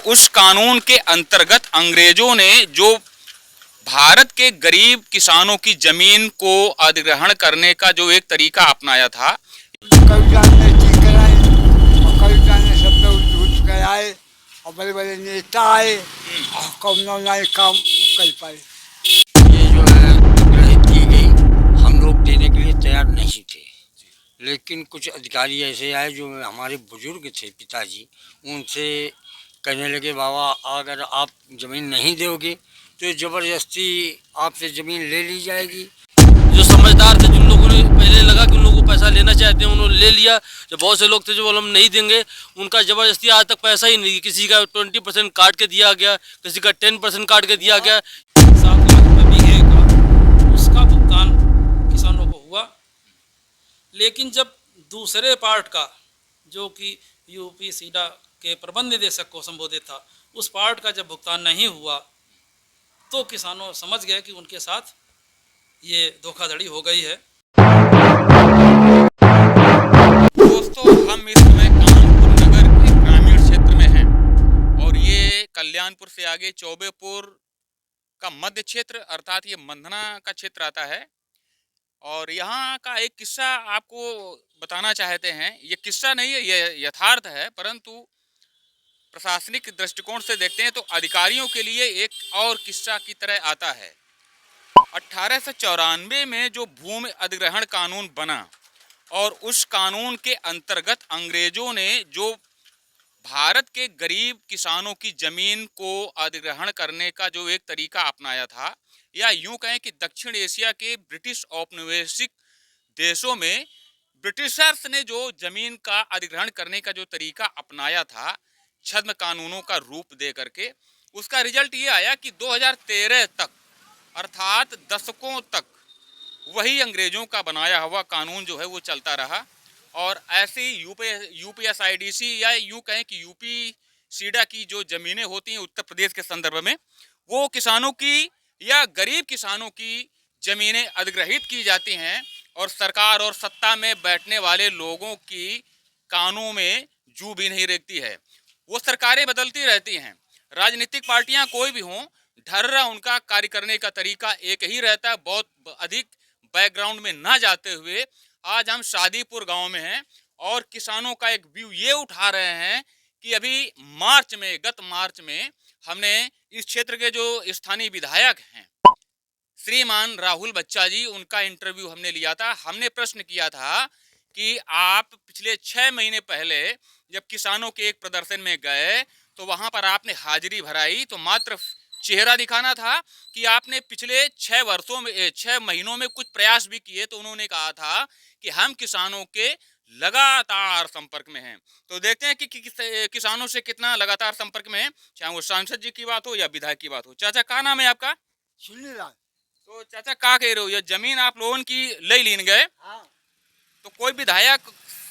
उस कानून के अंतर्गत अंग्रेजों ने जो भारत के गरीब किसानों की जमीन को अधिग्रहण करने का जो एक तरीका अपनाया था। कविता ने ठीक कराए और कविता ने सब लोग झूठ कराए और बड़े बड़े नेता आए और कम नए काम कर पाए। ये जो है ग्रहित की गई, हम लोग देने के लिए तैयार नहीं थे, लेकिन कुछ अधिकारी ऐसे आए जो हमारे बुजुर्ग थे, पिताजी, उनसे कहने लगे बाबा अगर आप ज़मीन नहीं दोगे तो ज़बरदस्ती आपसे ज़मीन ले ली जाएगी। जो समझदार थे, जिन लोगों ने पहले लगा कि उन लोगों को पैसा लेना चाहते हैं, उन्होंने ले लिया। जो बहुत से लोग थे जो बोले हम नहीं देंगे, उनका ज़बरदस्ती आज तक पैसा ही नहीं, किसी का 20% काट के दिया गया, किसी का 10% काट के दिया गया। 7 लाख बीघे का उसका भुगतान किसानों को हुआ, लेकिन जब दूसरे पार्ट का जो कि यूपी सीडा के प्रबंध निदेशक को संबोधित था, उस पार्ट का जब भुगतान नहीं हुआ तो किसानों समझ गए कि उनके साथ ये धोखाधड़ी हो गई है। दोस्तों, हम इस समय कानपुर नगर के ग्रामीण क्षेत्र में हैं और ये कल्याणपुर से आगे चौबेपुर का मध्य क्षेत्र अर्थात ये मंधना का क्षेत्र आता है। और यहाँ का एक किस्सा आपको बताना चाहते हैं। ये किस्सा नहीं है, ये यथार्थ है, परंतु प्रशासनिक दृष्टिकोण से देखते हैं तो अधिकारियों के लिए एक और किस्सा की तरह आता है। 1894 में जो भूमि अधिग्रहण कानून बना और उस कानून के अंतर्गत अंग्रेजों ने जो भारत के गरीब किसानों की जमीन को अधिग्रहण करने का जो एक तरीका अपनाया था, या यूं कहें कि दक्षिण एशिया के ब्रिटिश औपनिवेशिक देशों में ब्रिटिशर्स ने जो जमीन का अधिग्रहण करने का जो तरीका अपनाया था, छद्म कानूनों का रूप दे करके, उसका रिजल्ट ये आया कि 2013 तक अर्थात दशकों तक वही अंग्रेजों का बनाया हुआ कानून जो है वो चलता रहा। और ऐसे ही यूपीएसआईडीसी या यूं कहें कि यूपी सीडा की जो जमीनें होती हैं उत्तर प्रदेश के संदर्भ में, वो किसानों की या गरीब किसानों की जमीनें अधिग्रहित की जाती हैं और सरकार और सत्ता में बैठने वाले लोगों की कानों में जू भी नहीं रेखती है। वो सरकारें बदलती रहती हैं, राजनीतिक पार्टियां कोई भी हों, ढर्रा उनका कार्य करने का तरीका एक ही रहता है। बहुत अधिक बैकग्राउंड में ना जाते हुए आज हम शादीपुर गांव में हैं और किसानों का एक व्यू ये उठा रहे हैं कि अभी गत मार्च में हमने इस क्षेत्र के जो स्थानीय विधायक हैं श्रीमान राहुल बच्चा जी, उनका इंटरव्यू हमने लिया था। हमने प्रश्न किया था कि आप पिछले 6 महीने पहले जब किसानों के एक प्रदर्शन में गए तो वहां पर आपने हाजिरी भराई, तो मात्र चेहरा दिखाना था कि आपने पिछले 6 महीनों में कुछ प्रयास भी किए। तो उन्होंने कहा था कि हम किसानों के लगातार संपर्क में हैं। तो देखते हैं कि किसानों से कितना लगातार संपर्क में है, चाहे वो सांसद जी की बात हो या विधायक की बात हो। चाचा, क्या नाम है आपका? सुनीलाल। तो चाचा, क्या कह रहे हो, ये जमीन आप लोगों की ले लीन गए, हाँ, तो कोई विधायक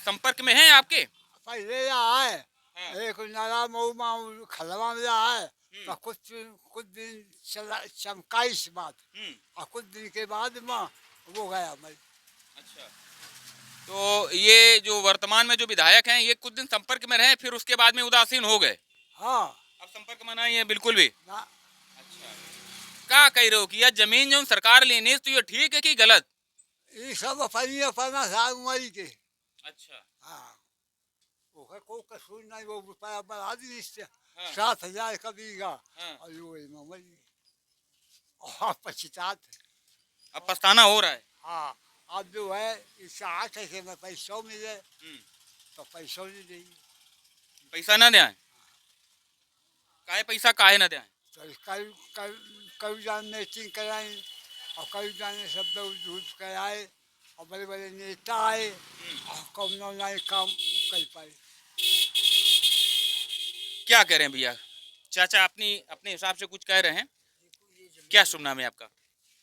संपर्क में है आपके? पहले यहाँ है हाँ। एक नाला मऊ खलवा में है तो कुछ दिन चला चमका इस बात और कुछ दिन के बाद में वो गया मैं। अच्छा, तो ये जो वर्तमान में जो विधायक हैं ये कुछ दिन संपर्क में रहे, फिर उसके बाद में उदासीन हो गए। हाँ अब संपर्क में नहीं है बिल्कुल भी। ना, अच्छा, क्या कह रहे हो कि यह जमीन जो सरकार लेनी तो ये ठीक है कि गलत? ये सब अपनी अपना साल उमरी के। अच्छा। हाँ, वो कोई कसूर नहीं, वो रुपया बढ़ा दी इससे। हाँ। 7,000 का बीघा हाँ। और वो मरी और पछतात। अब पछताना हो रहा है। हाँ, अब जो है इससे 8 ऐसे में पैसों मिले तो पैसों नहीं देंगे। पैसा ना दें, काहे पैसा काहे ना दें? तो कभी जान मीटिंग कराई और कभी जाने सब लोग झूठ कराए और बड़े बड़े नेता आए और कम नए काम कर पाए। क्या कह रहे हैं भैया? चाचा अपने हिसाब से कुछ कह रहे हैं, क्या सुनना है आपका?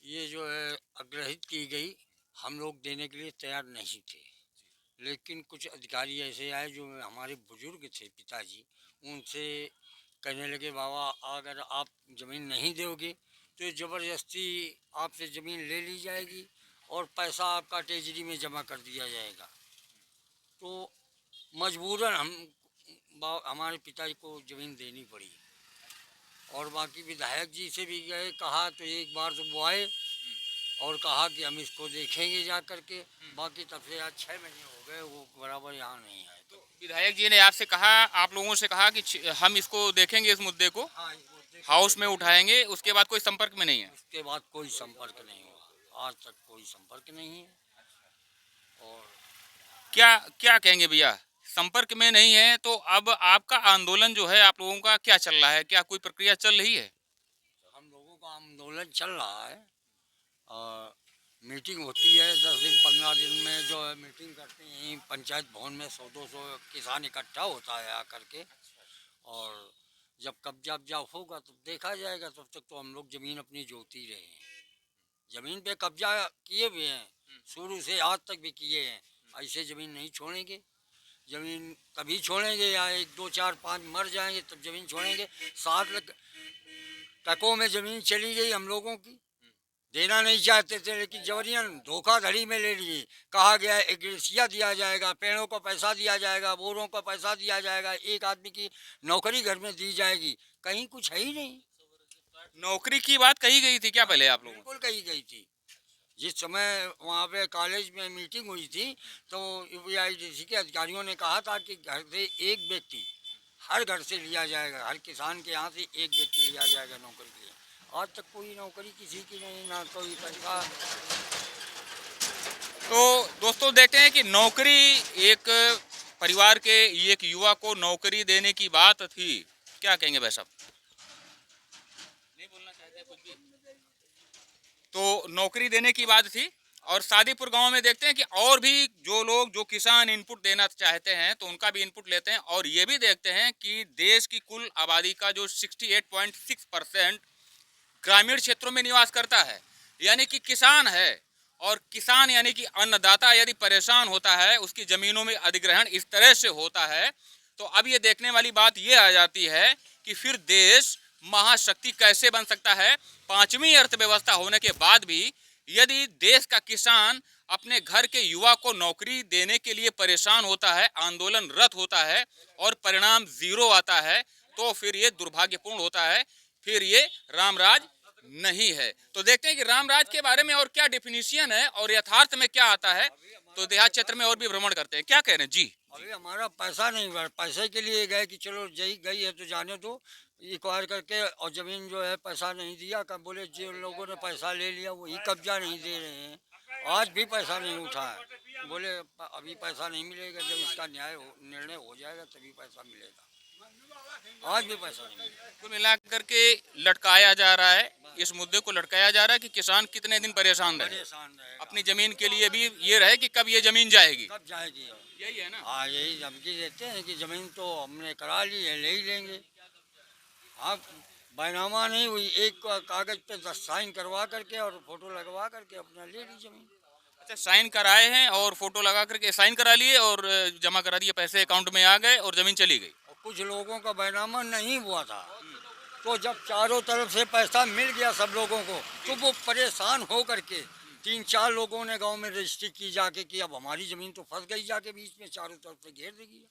ये जो है अग्रहित की गई, हम लोग देने के लिए तैयार नहीं थे, लेकिन कुछ अधिकारी ऐसे आए जो हमारे बुजुर्ग थे, पिताजी, उनसे कहने लगे बाबा अगर आप ज़मीन नहीं दोगे तो ज़बरदस्ती आपसे ज़मीन ले ली जाएगी और पैसा आपका ट्रेजरी में जमा कर दिया जाएगा। तो मजबूरन हमारे पिताजी को ज़मीन देनी पड़ी। और बाकी विधायक जी से भी गए, कहा तो एक बार तो वो आए और कहा कि हम इसको देखेंगे जा करके। बाकी तब से आज 6 महीने हो गए वो बराबर यहाँ नहीं आए। तो विधायक जी ने आपसे कहा, आप लोगों से कहा कि हम इसको देखेंगे, इस मुद्दे को हाँ, इस मुद्दे को हाउस में उठाएंगे, उसके बाद कोई संपर्क में नहीं है। उसके बाद कोई संपर्क नहीं हुआ, आज तक कोई संपर्क नहीं है। और क्या क्या कहेंगे भैया, संपर्क में नहीं है तो अब आपका आंदोलन जो है आप लोगों का क्या चल रहा है, क्या कोई प्रक्रिया चल रही है? हम लोगों का आंदोलन चल रहा है। मीटिंग होती है 10 दिन 15 दिन में, जो है मीटिंग करते हैं पंचायत भवन में, 100-200 किसान इकट्ठा होता है आकर के। और जब कब्जा होगा तो देखा जाएगा, तब तक तो हम लोग ज़मीन अपनी जोती रहे हैं। ज़मीन पे कब्जा किए हुए हैं, शुरू से आज तक भी किए हैं। ऐसे ज़मीन नहीं छोड़ेंगे। ज़मीन तभी छोड़ेंगे या 1, 2, 4, 5 मर जाएंगे तब ज़मीन छोड़ेंगे। 7 लाख टकों में ज़मीन चली गई हम लोगों की, देना नहीं चाहते थे लेकिन जबरियन धोखाधड़ी में ले लिए। कहा गया एग्रेसिया दिया जाएगा, पेड़ों को पैसा दिया जाएगा, बोरों को पैसा दिया जाएगा, एक आदमी की नौकरी घर में दी जाएगी। कहीं कुछ है ही नहीं। नौकरी की बात कही गई थी क्या पहले आप लोगों को? बिल्कुल कही गई थी। जिस समय वहाँ पे कॉलेज में मीटिंग हुई थी तो यूपीआईडीसी के अधिकारियों ने कहा था कि घर से एक व्यक्ति, हर घर से लिया जाएगा, हर किसान के यहाँ से एक व्यक्ति लिया जाएगा नौकरी के लिए। आज तक कोई नौकरी किसी की नहीं, ना कोई पैसा। तो दोस्तों देखते हैं कि नौकरी, एक परिवार के एक युवा को नौकरी देने की बात थी, क्या कहेंगे भाई साहब? नहीं बोलना चाहते कुछ भी? तो नौकरी देने की बात थी। और शादीपुर गांव में देखते हैं कि और भी जो लोग, जो किसान इनपुट देना चाहते हैं तो उनका भी इनपुट लेते हैं। और ये भी देखते हैं कि देश की कुल आबादी का जो 68.6% ग्रामीण क्षेत्रों में निवास करता है, यानी कि किसान है। और किसान यानी कि अन्नदाता यदि परेशान होता है, उसकी ज़मीनों में अधिग्रहण इस तरह से होता है, तो अब ये देखने वाली बात ये आ जाती है कि फिर देश महाशक्ति कैसे बन सकता है। 5वीं अर्थव्यवस्था होने के बाद भी यदि देश का किसान अपने घर के युवा को नौकरी देने के लिए परेशान होता है, आंदोलनरत होता है और परिणाम 0 आता है, तो फिर ये दुर्भाग्यपूर्ण होता है, फिर ये रामराज नहीं है। तो देखते हैं कि रामराज के बारे में और क्या डेफिनेशन है और यथार्थ में क्या आता है। तो देहात क्षेत्र में और भी भ्रमण करते हैं, क्या कह रहे हैं जी? अभी हमारा पैसा नहीं हुआ, पैसे के लिए गए कि चलो गई है तो जाने दो, एक्वायर करके। और ज़मीन जो है पैसा नहीं दिया, कब बोले जिन लोगों ने पैसा ले लिया वही कब्जा नहीं दे रहे हैं। आज भी पैसा नहीं उठा है, बोले अभी पैसा नहीं मिलेगा, जब इसका निर्णय हो जाएगा तभी पैसा मिलेगा। आज भी पैसा नहीं मिलेगा। कुल मिलाकर के लटकाया जा रहा है, इस मुद्दे को लटकाया जा रहा है कि किसान कितने दिन परेशान रहे, अपनी जमीन के लिए भी ये रहे कि कब ये जमीन जाएगी, कब जाएगी। यही है ना? हाँ, यही धमकी देते हैं कि ज़मीन तो हमने करा ली है, ले ही लेंगे। हाँ, बैनामा नहीं हुई, एक कागज पे 10 साइन करवा करके और फोटो लगवा करके अपना ले ली ज़मीन। अच्छा, साइन कराए हैं और फोटो लगा करके साइन करा लिए और जमा करा दिए, पैसे अकाउंट में आ गए और जमीन चली गई। और कुछ लोगों का बैनामा नहीं हुआ था, तो जब चारों तरफ से पैसा मिल गया सब लोगों को, तो वो परेशान हो करके 3-4 लोगों ने गांव में रजिस्ट्री की जाके कि अब हमारी ज़मीन तो फंस गई जाके बीच में, चारों तरफ से घेर देगी।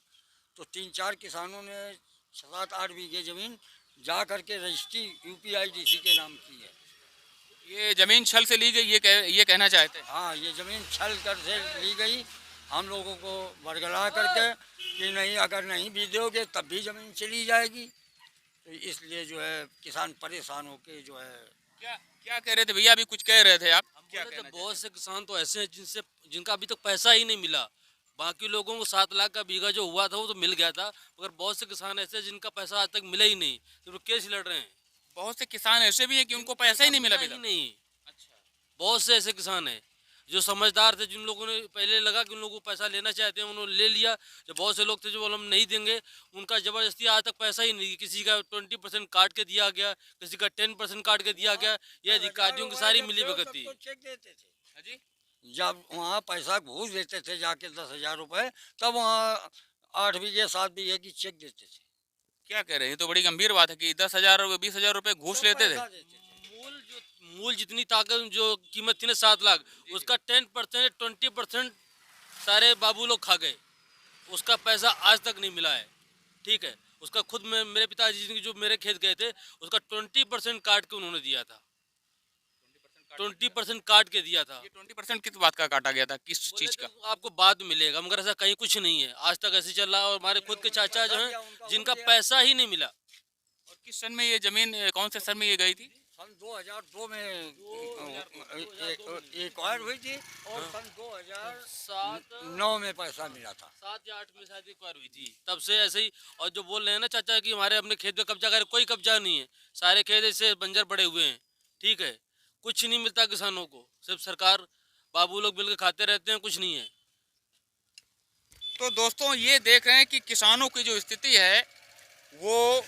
तो 3-4 किसानों ने 7-8 बीघे ज़मीन जा करके रजिस्ट्री यूपीआईडीसी के नाम की है। ये जमीन छल से ली गई, ये कहना चाहते हैं? हाँ, ये ज़मीन छल कर से ली गई, हम लोगों को बरगला करके कि नहीं, अगर नहीं भी दोगे तब भी ज़मीन चली जाएगी। तो इसलिए जो है किसान परेशान होके जो है। क्या कह रहे थे भैया, अभी कुछ कह रहे थे आप? क्या कहना बहुत से किसान तो ऐसे हैं जिनका अभी तक पैसा ही नहीं मिला। बाकी लोगों को 7 लाख का बीघा जो हुआ था वो तो मिल गया था, मगर बहुत से किसान ऐसे हैं जिनका पैसा आज तक मिला ही नहीं, तो केस लड़ रहे हैं। बहुत से किसान ऐसे भी हैं कि उनको पैसा ही नहीं मिला अभी तक? नहीं, बहुत से ऐसे किसान हैं जो समझदार थे, जिन लोगों ने पहले लगा कि उन लोगों को पैसा लेना चाहते हैं, उन्होंने ले लिया। जो बहुत से लोग थे जो बोले हम नहीं देंगे, उनका ज़बरदस्ती आज तक पैसा ही नहीं, किसी का 20% काट के दिया गया, किसी का 10% काट के दिया गया। ये अधिकारियों की सारी मिली भगत थी। चेक देते थे हाँ जी? जब वहाँ पैसा घूस देते थे जाके 10,000 रुपये, तब वहाँ 8 बीघे 7 बीघे की चेक देते थे। क्या कह रहे हैं? ये तो बड़ी गंभीर बात है कि 10,000 20,000 रुपए घूस लेते थे। मूल जितनी ताकत जो कीमत थी ना 7 लाख, उसका 10% 20% सारे बाबू लोग खा गए। उसका पैसा आज तक नहीं मिला है, ठीक है। उसका खुद में मेरे पिताजी ने जो मेरे खेत गए थे उसका 20% काट के उन्होंने दिया था, 20% काट के दिया था। ये 20% किस बात का काटा गया था, किस बोले चीज थे का? आपको बाद में मिलेगा, मगर ऐसा कहीं कुछ नहीं है, आज तक ऐसे चल रहा है। और हमारे खुद के चाचा जो हैं जिनका पैसा ही नहीं मिला। और किस सन में ये जमीन, कौन से सन में ये गई थी? सन 2002 में एक और हुई थी और सन 2009 में पैसा मिला था। 7 या 8 में शायद एक बार हुई थी, तब से ऐसे ही। और जो बोल रहे हैं ना चाचा कि हमारे अपने खेत पे कब्जा करे, कोई कब्जा नहीं है, सारे खेत ऐसे बंजर पड़े हुए हैं, ठीक है। कुछ नहीं मिलता किसानों को, सिर्फ सरकार बाबू लोग मिलकर खाते रहते हैं, कुछ नहीं है। तो दोस्तों ये देख रहे हैं कि किसानों की जो स्थिति है वो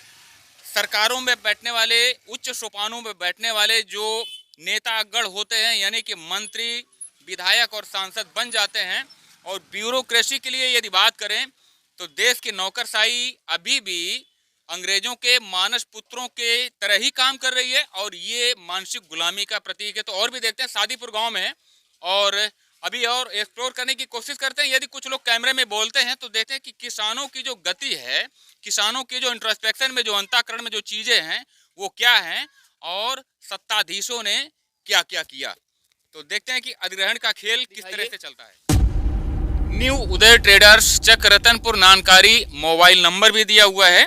सरकारों में बैठने वाले, उच्च सोपानों में बैठने वाले जो नेतागण होते हैं, यानी कि मंत्री, विधायक और सांसद बन जाते हैं, और ब्यूरोक्रेसी के लिए यदि बात करें तो देश की नौकरशाही अभी भी अंग्रेजों के मानस पुत्रों के तरह ही काम कर रही है, और ये मानसिक गुलामी का प्रतीक है। तो और भी देखते हैं, शादीपुर गांव में है और अभी और एक्सप्लोर करने की कोशिश करते हैं। यदि कुछ लोग कैमरे में बोलते हैं तो देखते हैं कि किसानों की जो गति है, किसानों की जो इंट्रोस्पेक्शन में, जो अंतःकरण में जो चीजें हैं वो क्या हैं, और सत्ताधीशों ने क्या क्या किया। तो देखते हैं कि अधिग्रहण का खेल किस तरह से चलता है। न्यू उदय ट्रेडर्स, चक रतनपुर, नानकारी। मोबाइल नंबर भी दिया हुआ है।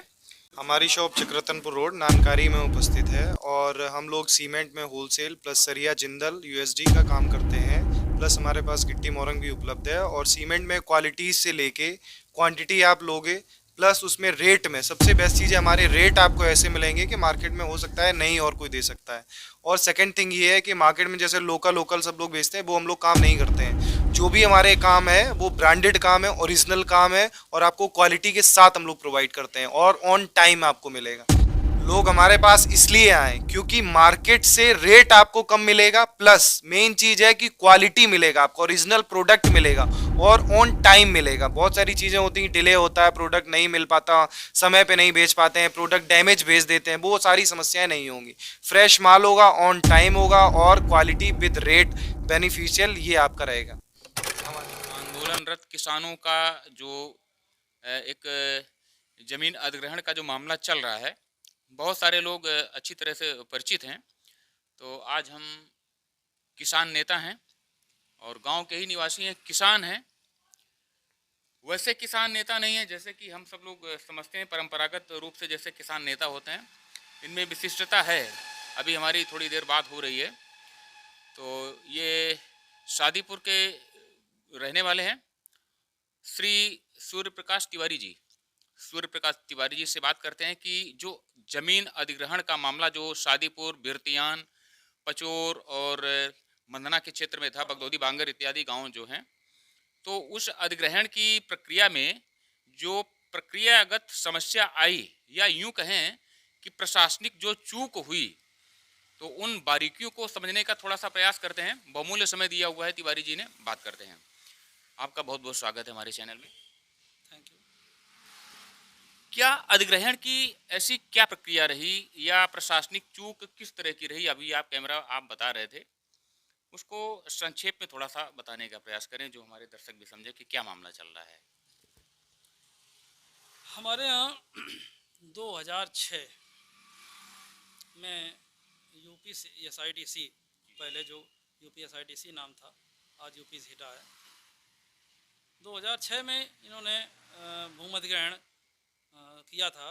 हमारी शॉप चक्ररतनपुर रोड नानकारी में उपस्थित है और हम लोग सीमेंट में होलसेल प्लस सरिया, जिंदल, यूएसडी का काम करते हैं। प्लस हमारे पास गिट्टी मोरंग भी उपलब्ध है और सीमेंट में क्वालिटी से लेके क्वांटिटी आप लोगे, प्लस उसमें रेट में सबसे बेस्ट चीज़ है हमारे रेट आपको ऐसे मिलेंगे कि मार्केट में हो सकता है नहीं और कोई दे सकता है। और सेकंड थिंग ये है कि मार्केट में जैसे लोकल सब लोग बेचते हैं वो हम लोग काम नहीं करते हैं। जो भी हमारे काम है वो ब्रांडेड काम है, ओरिजिनल काम है और आपको क्वालिटी के साथ हम लोग प्रोवाइड करते हैं और ऑन टाइम आपको मिलेगा। लोग हमारे पास इसलिए आए क्योंकि मार्केट से रेट आपको कम मिलेगा, प्लस मेन चीज़ है कि क्वालिटी मिलेगा आपको, ओरिजिनल प्रोडक्ट मिलेगा और ऑन टाइम मिलेगा। बहुत सारी चीज़ें होती हैं, डिले होता है, प्रोडक्ट नहीं मिल पाता, समय पे नहीं बेच पाते हैं, प्रोडक्ट डैमेज भेज देते हैं, वो सारी समस्याएं नहीं होंगी। फ्रेश माल होगा, ऑन टाइम होगा और क्वालिटी विद रेट बेनिफिशियल, ये आपका रहेगा। आंदोलनरत किसानों का जो एक जमीन अधिग्रहण का जो मामला चल रहा है, बहुत सारे लोग अच्छी तरह से परिचित हैं। तो आज हम किसान नेता हैं और गांव के ही निवासी हैं, किसान हैं। वैसे किसान नेता नहीं है जैसे कि हम सब लोग समझते हैं परंपरागत रूप से जैसे किसान नेता होते हैं, इनमें विशिष्टता है। अभी हमारी थोड़ी देर बात हो रही है। तो ये शादीपुर के रहने वाले हैं, श्री सूर्य प्रकाश तिवारी जी। सूर्य प्रकाश तिवारी जी से बात करते हैं कि जो जमीन अधिग्रहण का मामला जो शादीपुर, बिरतियान, पचोर और मंदना के क्षेत्र में था, बगदौदी, बांगर इत्यादि गांव जो हैं, तो उस अधिग्रहण की प्रक्रिया में जो प्रक्रियागत समस्या आई, या यूं कहें कि प्रशासनिक जो चूक हुई, तो उन बारीकियों को समझने का थोड़ा सा प्रयास करते हैं। बहुमूल्य समय दिया हुआ है तिवारी जी ने, बात करते हैं। आपका बहुत बहुत स्वागत है हमारे चैनल में। Thank you. क्या अधिग्रहण की ऐसी क्या प्रक्रिया रही या प्रशासनिक चूक किस तरह की रही? अभी आप कैमरा आप बता रहे थे, उसको संक्षेप में थोड़ा सा बताने का प्रयास करें, जो हमारे दर्शक भी समझे कि क्या मामला चल रहा है। हमारे यहाँ 2006 में यूपी SIDC, पहले जो यूपी SIDC नाम था, आज यूपी ZIDA है। 2006 में इन्होंने भूमि अधिग्रहण किया था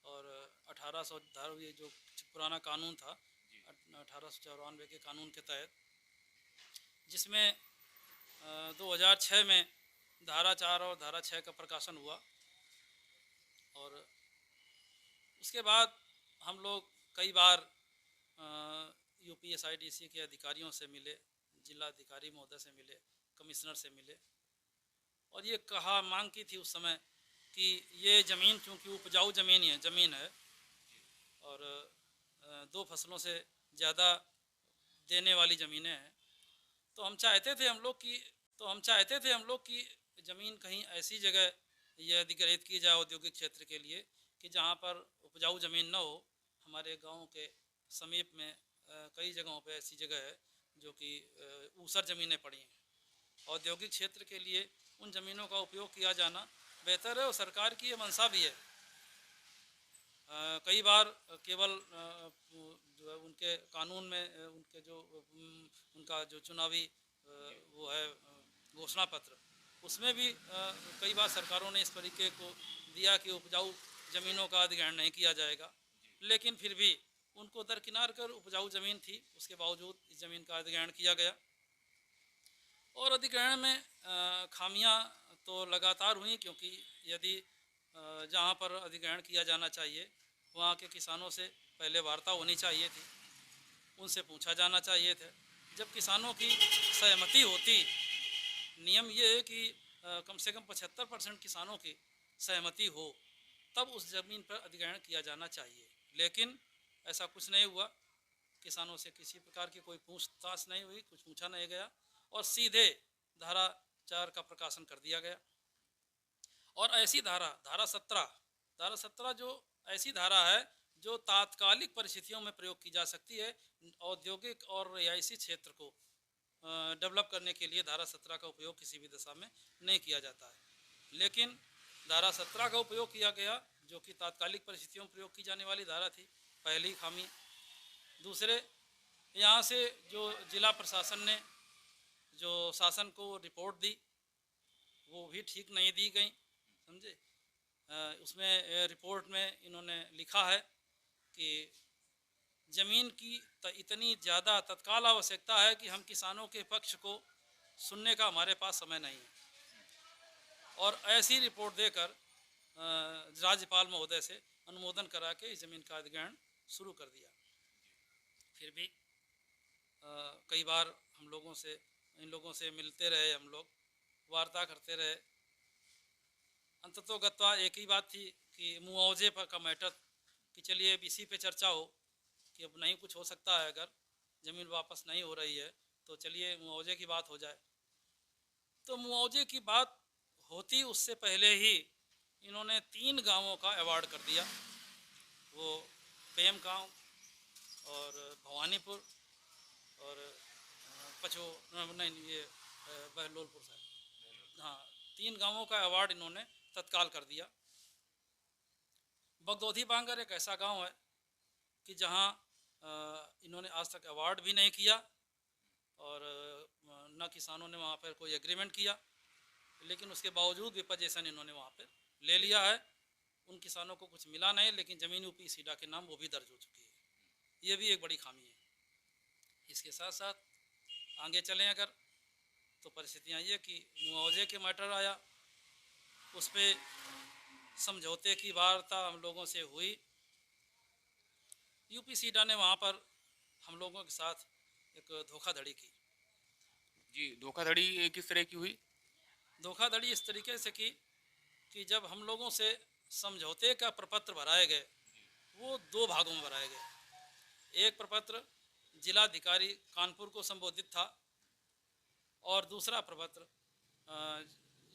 और 1800 ये जो पुराना कानून था 1894 के कानून के तहत, जिसमें 2006 में धारा 4 और धारा 6 का प्रकाशन हुआ। और उसके बाद हम लोग कई बार यूपी SIDC के अधिकारियों से मिले, जिला अधिकारी महोदय से मिले, कमिश्नर से मिले, और ये मांग की थी उस समय कि ये ज़मीन चूँकि उपजाऊ ज़मीन है और 2 फसलों से ज़्यादा देने वाली ज़मीनें हैं, तो हम चाहते थे हम लोग कि ज़मीन कहीं ऐसी जगह ये अधिग्रहित की जाए औद्योगिक क्षेत्र के लिए कि जहाँ पर उपजाऊ ज़मीन न हो। हमारे गांव के समीप में कई जगहों पे ऐसी जगह है जो कि ऊसर ज़मीनें पड़ी हैं। औद्योगिक क्षेत्र के लिए उन ज़मीनों का उपयोग किया जाना बेहतर है और सरकार की ये मंशा भी है कई बार केवल जो है उनके कानून में उनके जो उनका जो चुनावी वो है घोषणा पत्र, उसमें भी कई बार सरकारों ने इस तरीके को दिया कि उपजाऊ ज़मीनों का अधिग्रहण नहीं किया जाएगा, लेकिन फिर भी उनको दरकिनार कर उपजाऊ ज़मीन थी, उसके बावजूद इस ज़मीन का अधिग्रहण किया गया। और अधिग्रहण में खामियां तो लगातार हुई, क्योंकि यदि जहां पर अधिग्रहण किया जाना चाहिए वहां के किसानों से पहले वार्ता होनी चाहिए थी, उनसे पूछा जाना चाहिए था। जब किसानों की सहमति होती, नियम ये है कि कम से कम 75% किसानों की सहमति हो, तब उस ज़मीन पर अधिग्रहण किया जाना चाहिए, लेकिन ऐसा कुछ नहीं हुआ। किसानों से किसी प्रकार की कोई पूछताछ नहीं हुई, कुछ पूछा नहीं गया और सीधे धारा 4 का प्रकाशन कर दिया गया। और ऐसी धारा 17 जो ऐसी धारा है जो तात्कालिक परिस्थितियों में प्रयोग की जा सकती है। औद्योगिक और रिहायशी क्षेत्र को डेवलप करने के लिए धारा 17 का उपयोग किसी भी दशा में नहीं किया जाता है, लेकिन धारा 17 का उपयोग किया गया, जो कि तात्कालिक परिस्थितियों में प्रयोग की जाने वाली धारा थी। पहली खामी। दूसरे, यहाँ से जो जिला प्रशासन ने जो शासन को रिपोर्ट दी वो भी ठीक नहीं दी गई, समझे। उसमें रिपोर्ट में इन्होंने लिखा है कि ज़मीन की इतनी ज़्यादा तत्काल आवश्यकता है कि हम किसानों के पक्ष को सुनने का हमारे पास समय नहीं है। और ऐसी रिपोर्ट देकर राज्यपाल महोदय से अनुमोदन करा के इस ज़मीन का अधिग्रहण शुरू कर दिया। फिर भी कई बार इन लोगों से मिलते रहे, हम लोग वार्ता करते रहे। अंततोगत्वा एक ही बात थी कि मुआवजे पर का मैटर, कि चलिए अब इसी पे चर्चा हो कि अब नहीं कुछ हो सकता है, अगर ज़मीन वापस नहीं हो रही है तो चलिए मुआवजे की बात हो जाए। तो मुआवजे की बात होती उससे पहले ही इन्होंने 3 गांवों का अवार्ड कर दिया। वो पेम गांव और भवानीपुर और बहलोलपुर साहब, हाँ, 3 गांवों का अवार्ड इन्होंने तत्काल कर दिया। बगदौधी बांगर एक ऐसा गांव है कि जहां इन्होंने आज तक अवार्ड भी नहीं किया और न किसानों ने वहां पर कोई एग्रीमेंट किया, लेकिन उसके बावजूद विपोजिशन इन्होंने वहां पर ले लिया है। उन किसानों को कुछ मिला नहीं, लेकिन ज़मीन यूपी सीडा के नाम वो भी दर्ज हो चुकी है। ये भी एक बड़ी खामी है। इसके साथ साथ आगे चलें अगर, तो परिस्थितियाँ ये कि मुआवजे के मैटर आया, उस पर समझौते की वार्ता हम लोगों से हुई। यूपी सीडा ने वहाँ पर हम लोगों के साथ एक धोखाधड़ी की। जी, धोखाधड़ी किस तरह की हुई? धोखाधड़ी इस तरीके से की कि जब हम लोगों से समझौते का प्रपत्र भराए गए, वो 2 भागों में भराए गए। एक प्रपत्र जिलाधिकारी कानपुर को संबोधित था और दूसरा प्रपत्र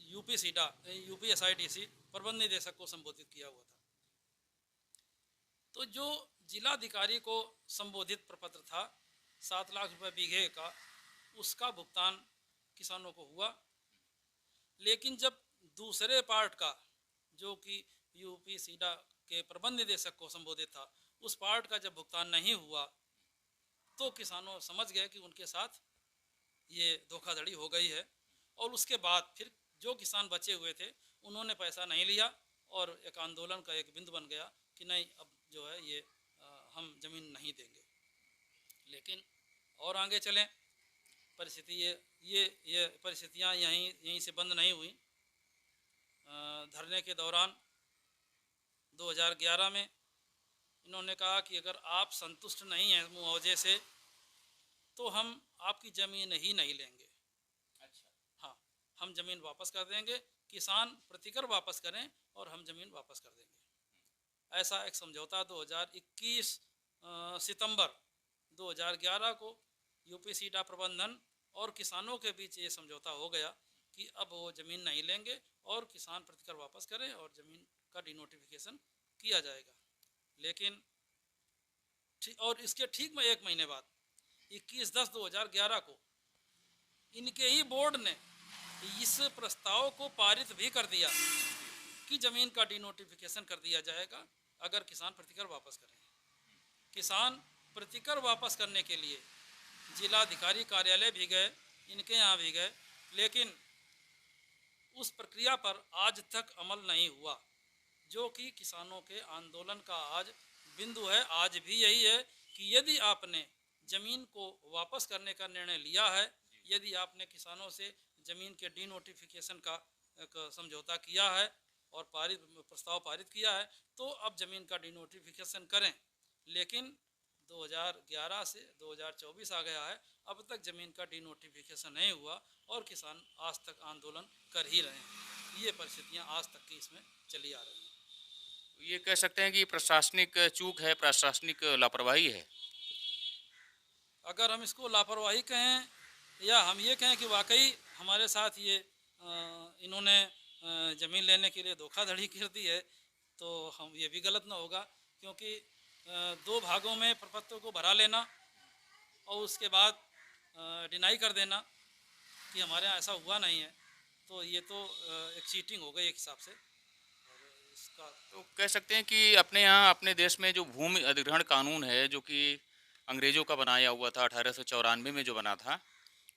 यूपी SIDC प्रबंध निदेशक को संबोधित किया हुआ था। तो जो जिलाधिकारी को संबोधित प्रपत्र था 7 लाख रुपए बीघे का, उसका भुगतान किसानों को हुआ, लेकिन जब दूसरे पार्ट का, जो कि यूपी सीडा के प्रबंध निदेशक को संबोधित था, उस पार्ट का जब भुगतान नहीं हुआ तो किसानों समझ गए कि उनके साथ ये धोखाधड़ी हो गई है। और उसके बाद फिर जो किसान बचे हुए थे उन्होंने पैसा नहीं लिया और एक आंदोलन का एक बिंदु बन गया कि नहीं, अब जो है ये हम ज़मीन नहीं देंगे। लेकिन और आगे चलें, परिस्थिति ये परिस्थितियाँ यहीं से बंद नहीं हुई। धरने के दौरान 2011 में इन्होंने कहा कि अगर आप संतुष्ट नहीं हैं मुआवजे से तो हम आपकी ज़मीन ही नहीं लेंगे। अच्छा, हाँ, हम ज़मीन वापस कर देंगे, किसान प्रतिकर वापस करें और हम ज़मीन वापस कर देंगे। ऐसा एक समझौता 2021 सितंबर 2011 को यूपी सीडा प्रबंधन और किसानों के बीच ये समझौता हो गया कि अब वो ज़मीन नहीं लेंगे और किसान प्रतिकर वापस करें और ज़मीन का डिनोटिफिकेशन किया जाएगा। लेकिन और इसके ठीक में 1 महीने बाद 21/10/2011 को इनके ही बोर्ड ने इस प्रस्ताव को पारित भी कर दिया कि ज़मीन का डिनोटिफिकेशन कर दिया जाएगा अगर किसान प्रतिकर वापस करें। किसान प्रतिकर वापस करने के लिए जिलाधिकारी कार्यालय भी गए, इनके यहाँ भी गए, लेकिन उस प्रक्रिया पर आज तक अमल नहीं हुआ, जो कि किसानों के आंदोलन का आज बिंदु है। आज भी यही है कि यदि आपने ज़मीन को वापस करने का निर्णय लिया है, यदि आपने किसानों से ज़मीन के डी नोटिफिकेशन का एक समझौता किया है और प्रस्ताव पारित किया है, तो अब ज़मीन का डी नोटिफिकेशन करें। लेकिन 2011 से 2024 आ गया है, अब तक ज़मीन का डी नोटिफिकेशन नहीं हुआ और किसान आज तक आंदोलन कर ही रहे हैं। ये परिस्थितियाँ आज तक की इसमें चली आ रही हैं। ये कह सकते हैं कि प्रशासनिक चूक है, प्रशासनिक लापरवाही है। अगर हम इसको लापरवाही कहें या हम ये कहें कि वाकई हमारे साथ ये इन्होंने ज़मीन लेने के लिए धोखाधड़ी कर दी है, तो हम ये भी गलत ना होगा, क्योंकि 2 भागों में प्रपत्रों को भरा लेना और उसके बाद डिनाई कर देना कि हमारे यहाँ ऐसा हुआ नहीं है, तो ये तो एक चीटिंग हो गई एक हिसाब से। और इसका तो कह सकते हैं कि अपने यहाँ, अपने देश में जो भूमि अधिग्रहण कानून है, जो कि अंग्रेज़ों का बनाया हुआ था, 1894 में जो बना था,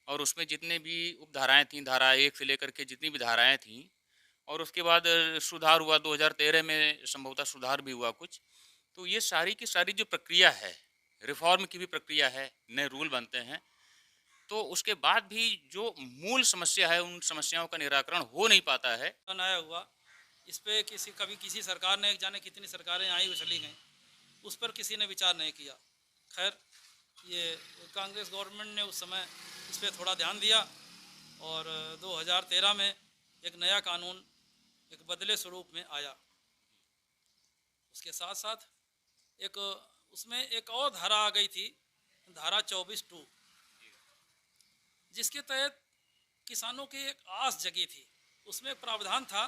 और उसमें जितने भी उपधाराएँ थीं, धारा 1 से लेकर के जितनी भी धाराएँ थीं, और उसके बाद सुधार हुआ 2013 में, संभवतः सुधार भी हुआ कुछ। तो ये सारी की सारी जो प्रक्रिया है, रिफॉर्म की भी प्रक्रिया है, नए रूल बनते हैं, तो उसके बाद भी जो मूल समस्या है, उन समस्याओं का निराकरण हो नहीं पाता है। बनाया हुआ, इस पे कभी किसी सरकार ने, जाने कितनी सरकारें आई और चली गईं, उस पर किसी ने विचार नहीं किया। खैर, ये कांग्रेस गवर्नमेंट ने उस समय इस पर थोड़ा ध्यान दिया और 2013 में एक नया कानून एक बदले स्वरूप में आया। उसके साथ साथ एक उसमें एक और धारा आ गई थी, धारा 24(2), जिसके तहत किसानों की एक आस जगी थी। उसमें प्रावधान था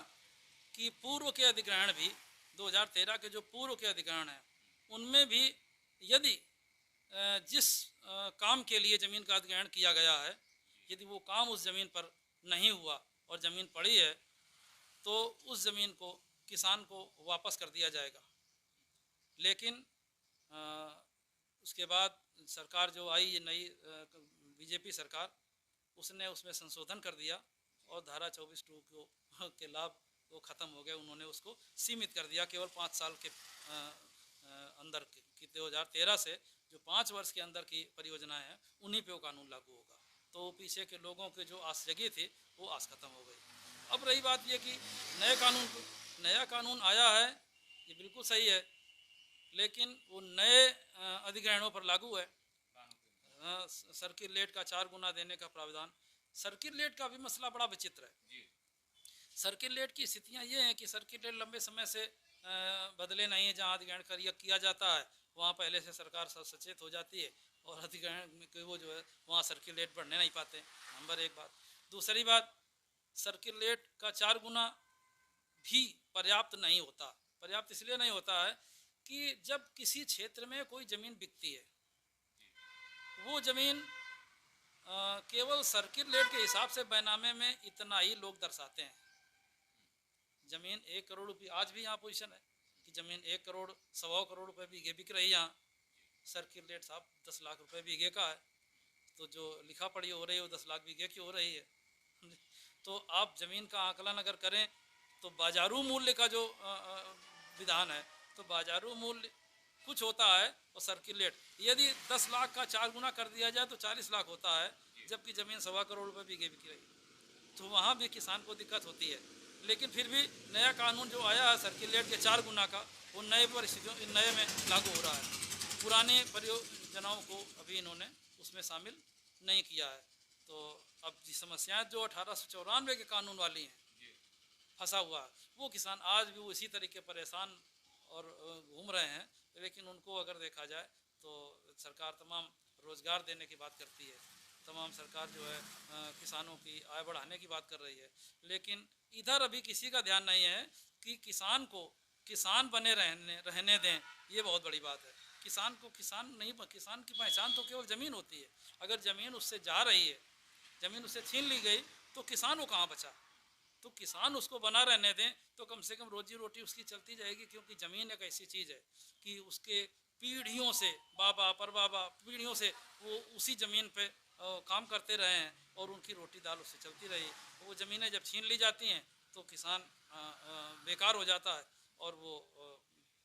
कि पूर्व के अधिग्रहण भी, 2013 के जो पूर्व के अधिग्रहण हैं, उनमें भी यदि जिस काम के लिए ज़मीन का अधिग्रहण किया गया है, यदि वो काम उस ज़मीन पर नहीं हुआ और ज़मीन पड़ी है, तो उस ज़मीन को किसान को वापस कर दिया जाएगा। लेकिन उसके बाद सरकार जो आई, ये नई बीजेपी सरकार, उसने उसमें संशोधन कर दिया और धारा 24(2) के लाभ वो ख़त्म हो गए। उन्होंने उसको सीमित कर दिया, केवल 5 साल के अंदर की 2013 से जो 5 वर्ष के अंदर की परियोजनाएं हैं, उन्हीं पे वो कानून लागू होगा। तो पीछे के लोगों के जो आस जगी थी, वो आस खत्म हो गई। अब रही बात ये कि नया कानून आया है, ये बिल्कुल सही है, लेकिन वो नए अधिग्रहणों पर लागू है। सर्किल रेट का 4 गुना देने का प्रावधान। सर्किल रेट का भी मसला बड़ा विचित्र है। सर्किल रेट की स्थितियाँ ये हैं कि सर्किल रेट लंबे समय से बदले नहीं है। जहाँ अधिग्रहण किया जाता है, वहाँ पहले से सरकार सचेत हो जाती है और अधिग्रहण के वो जो है वहाँ सर्किल रेट बढ़ने नहीं पाते। नंबर 1 बात। दूसरी बात, सर्किल रेट का 4 गुना भी पर्याप्त नहीं होता। पर्याप्त इसलिए नहीं होता है कि जब किसी क्षेत्र में कोई ज़मीन बिकती है, वो ज़मीन केवल सर्किल रेट के हिसाब से बैनामे में इतना ही लोग दर्शाते हैं। ज़मीन 1 करोड़ रुपये, आज भी यहाँ पोजीशन है कि ज़मीन 1 करोड़ 1.25 करोड़ रुपये बीघे बिक रही है यहाँ। सर्किल रेट साहब 10 लाख रुपए बीघे का है, तो जो लिखा पढ़ी हो रही है वो 10 लाख बीघे की हो रही है। तो आप ज़मीन का आकलन अगर करें तो बाजारू मूल्य का जो विधान है, तो बाजारू मूल्य कुछ होता है और सर्किल रेट यदि 10 लाख का 4 गुना कर दिया जाए तो 40 लाख होता है, जबकि ज़मीन 1.25 करोड़ रुपये बीघे बिक रही है। तो वहाँ भी किसान को दिक्कत होती है। लेकिन फिर भी नया कानून जो आया है सर्किल रेट के 4 गुना का, वो नए परिस्थितियों नए में लागू हो रहा है। पुरानी परियोजनाओं को अभी इन्होंने उसमें शामिल नहीं किया है। तो अब जी समस्याएं जो 1894 के कानून वाली हैं, फंसा हुआ है, वो किसान आज भी इसी तरीके परेशान और घूम रहे हैं। लेकिन उनको अगर देखा जाए तो सरकार तमाम रोज़गार देने की बात करती है, तमाम सरकार जो है किसानों की आय बढ़ाने की बात कर रही है, लेकिन इधर अभी किसी का ध्यान नहीं है कि किसान को किसान बने रहने दें। ये बहुत बड़ी बात है। किसान को किसान नहीं, किसान की पहचान तो केवल ज़मीन होती है। अगर ज़मीन उससे जा रही है, ज़मीन उससे छीन ली गई, तो किसान वो कहाँ बचा? तो किसान उसको बना रहने दें, तो कम से कम रोजी रोटी उसकी चलती जाएगी। क्योंकि ज़मीन एक ऐसी चीज़ है कि उसके पीढ़ियों से, बाबा परबाबा पीढ़ियों से वो उसी ज़मीन पे काम करते रहे हैं और उनकी रोटी दाल उससे चलती रही। वो ज़मीनें जब छीन ली जाती हैं तो किसान बेकार हो जाता है और वो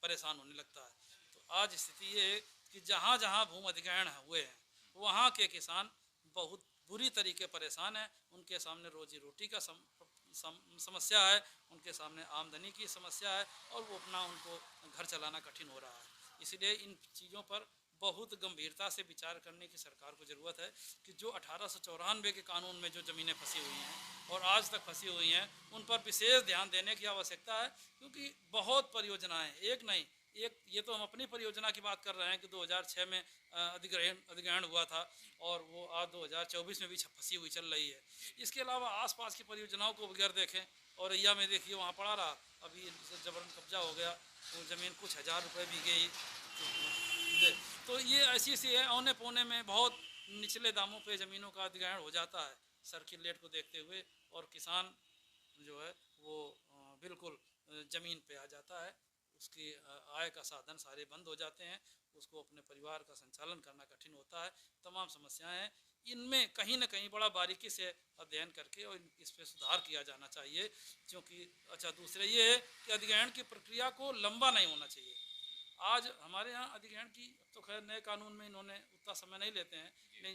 परेशान होने लगता है। तो आज स्थिति ये है कि जहाँ जहाँ भूमि अधिग्रहण हुए हैं वहाँ के किसान बहुत बुरी तरीके परेशान हैं। उनके सामने रोजी रोटी का समस्या है, उनके सामने आमदनी की समस्या है और वो अपना उनको घर चलाना कठिन हो रहा है। इसलिए इन चीज़ों पर बहुत गंभीरता से विचार करने की सरकार को ज़रूरत है कि जो 1894 के कानून में जो ज़मीनें फंसी हुई हैं और आज तक फंसी हुई हैं उन पर विशेष ध्यान देने की आवश्यकता है। क्योंकि बहुत परियोजनाएं, एक नहीं, एक ये तो हम अपनी परियोजना की बात कर रहे हैं कि 2006 में अधिग्रहण हुआ था और वो आज 2024 में भी फंसी हुई चल रही है। इसके अलावा आसपास की परियोजनाओं को बगैर देखें, और औरैया में देखिए वहाँ पड़ा रहा, अभी जबरन कब्जा हो गया, वो ज़मीन कुछ हज़ार रुपये भी गई। तो ये ऐसी सी है, औने पौने में बहुत निचले दामों पे ज़मीनों का अधिग्रहण हो जाता है सर्किल रेट को देखते हुए, और किसान जो है वो बिल्कुल ज़मीन पे आ जाता है। उसकी आय का साधन सारे बंद हो जाते हैं, उसको अपने परिवार का संचालन करना कठिन होता है। तमाम समस्याएं हैं, इनमें कहीं ना कहीं बड़ा बारीकी से अध्ययन करके और इस पर सुधार किया जाना चाहिए। क्योंकि अच्छा, दूसरे ये है कि अधिग्रहण की प्रक्रिया को लंबा नहीं होना चाहिए। आज हमारे यहाँ अधिग्रहण की, तो खैर नए कानून में इन्होंने उतना समय नहीं लेते हैं,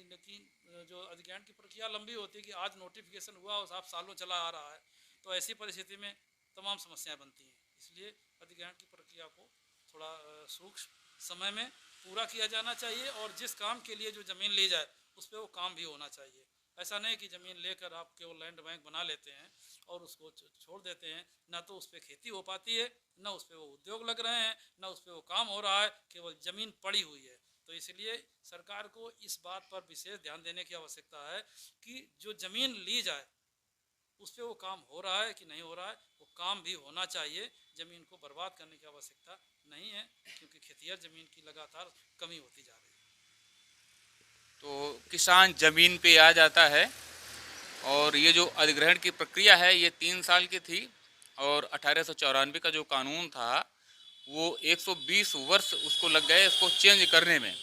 लेकिन जो अधिग्रहण की प्रक्रिया लंबी होती है कि आज नोटिफिकेशन हुआ और साफ सालों चला आ रहा है, तो ऐसी परिस्थिति में तमाम समस्याएं बनती हैं। इसलिए अधिग्रहण की प्रक्रिया को थोड़ा सूक्ष्म समय में पूरा किया जाना चाहिए और जिस काम के लिए जो ज़मीन ली जाए उस पर वो काम भी होना चाहिए। ऐसा नहीं कि ज़मीन लेकर आप केवल लैंड बैंक बना लेते हैं और उसको छोड़ देते हैं, ना तो उस पर खेती हो पाती है, ना उस पर वो उद्योग लग रहे हैं, ना उस पर वो काम हो रहा है, केवल ज़मीन पड़ी हुई है। तो इसलिए सरकार को इस बात पर विशेष ध्यान देने की आवश्यकता है कि जो ज़मीन ली जाए उस पर वो काम हो रहा है कि नहीं हो रहा है, वो काम भी होना चाहिए। ज़मीन को बर्बाद करने की आवश्यकता नहीं है, क्योंकि खेतिहर ज़मीन की लगातार कमी होती जा रही है। तो किसान ज़मीन पे आ जाता है और ये जो अधिग्रहण की प्रक्रिया है ये 3 साल की थी और 1894 का जो कानून था वो 120 वर्ष उसको लग गए इसको चेंज करने में।